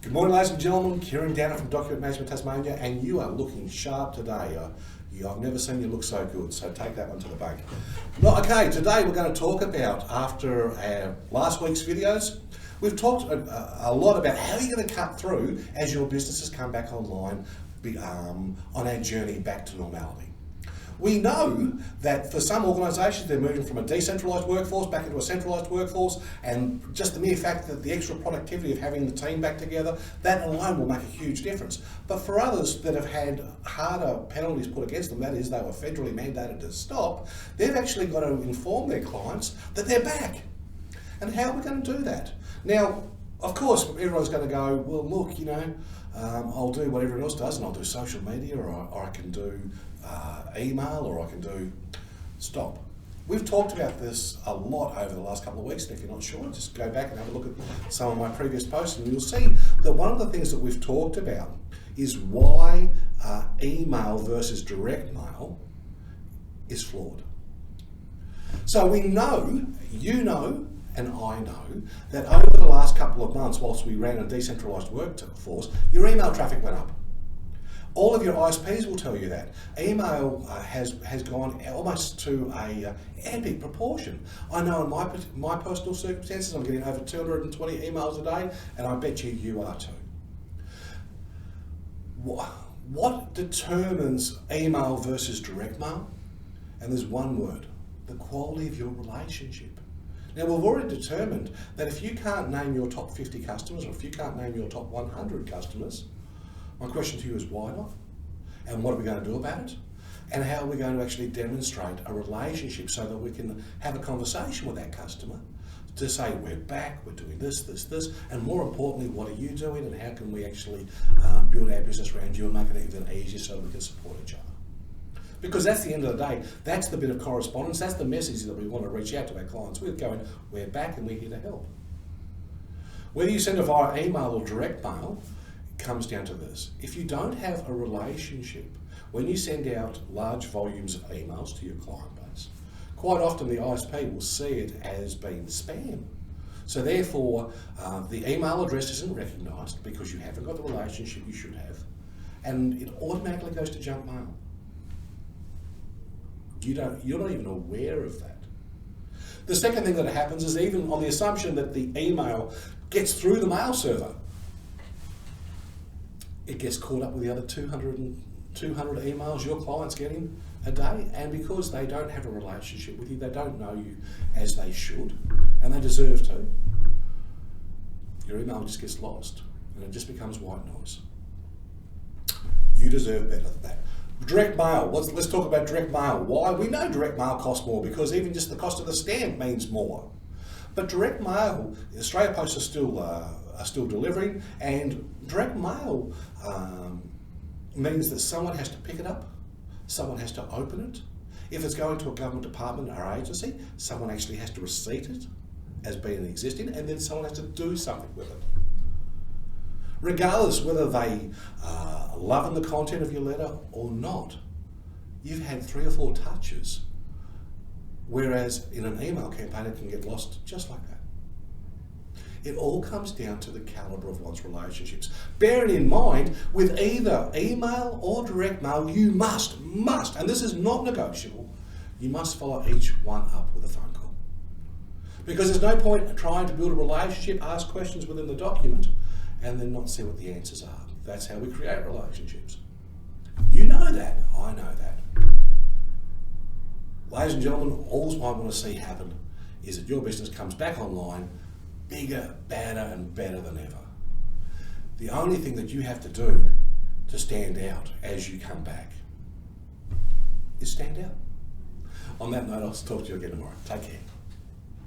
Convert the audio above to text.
Good morning, ladies and gentlemen. Kieran Downer from Document Management Tasmania, and you are looking sharp today. I've never seen you look so good, so take that one to the bank. Okay, today we're going to talk about, after our last week's videos, we've talked a lot about how you're going to cut through as your businesses come back online on our journey back to normality. We know that for some organisations they're moving from a decentralised workforce back into a centralised workforce, and just the mere fact that the extra productivity of having the team back together, that alone will make a huge difference. But for others that have had harder penalties put against them, that is, they were federally mandated to stop, they've actually got to inform their clients that they're back. And how are we going to do that? Now, of course, everyone's going to go, well, look, I'll do what everyone else does, and I'll do social media, or I can do email, or I can do... Stop. We've talked about this a lot over the last couple of weeks, and if you're not sure, just go back and have a look at some of my previous posts, and you'll see that one of the things that we've talked about is why email versus direct mail is flawed. So we know, you know, and I know, that over the last couple of months, whilst we ran a decentralised workforce, your email traffic went up. All of your ISPs will tell you that. Email has gone almost to a epic proportion. I know in my personal circumstances, I'm getting over 220 emails a day, and I bet you are too. What determines email versus direct mail? And there's one word: the quality of your relationship. Now, we've already determined that if you can't name your top 50 customers, or if you can't name your top 100 customers, my question to you is why not? And what are we going to do about it? And how are we going to actually demonstrate a relationship so that we can have a conversation with that customer to say, we're back, we're doing this, and more importantly, what are you doing, and how can we actually build our business around you and make it even easier so we can support each other? Because that's the end of the day, that's the bit of correspondence, that's the message that we want to reach out to our clients with, going, we're back and we're here to help. Whether you send it via email or direct mail, it comes down to this. If you don't have a relationship, when you send out large volumes of emails to your client base, quite often the ISP will see it as being spam. So therefore, the email address isn't recognised because you haven't got the relationship you should have, and it automatically goes to junk mail. You're not even aware of that. The second thing that happens is, even on the assumption that the email gets through the mail server, it gets caught up with the other 200 emails your client's getting a day, and because they don't have a relationship with you, they don't know you as they should, and they deserve to, your email just gets lost and it just becomes white noise. You deserve better than that. Direct mail. Let's talk about direct mail. Why? We know direct mail costs more because even just the cost of the stamp means more. But direct mail, Australia Post are still delivering, and direct mail means that someone has to pick it up, someone has to open it. If it's going to a government department or agency, someone actually has to receipt it as being existing, and then someone has to do something with it. Regardless whether they loving the content of your letter or not, you've had 3 or 4 touches, whereas in an email campaign it can get lost just like that. It all comes down to the calibre of one's relationships. Bearing in mind, with either email or direct mail, you must, and this is not negotiable, you must follow each one up with a phone call. Because there's no point in trying to build a relationship, ask questions within the document, and then not see what the answers are. That's how we create relationships. You know that, I know that. Ladies and gentlemen, all I want to see happen is that your business comes back online bigger, badder and better than ever. The only thing that you have to do to stand out as you come back is stand out. On that note, I'll talk to you again tomorrow. Take care.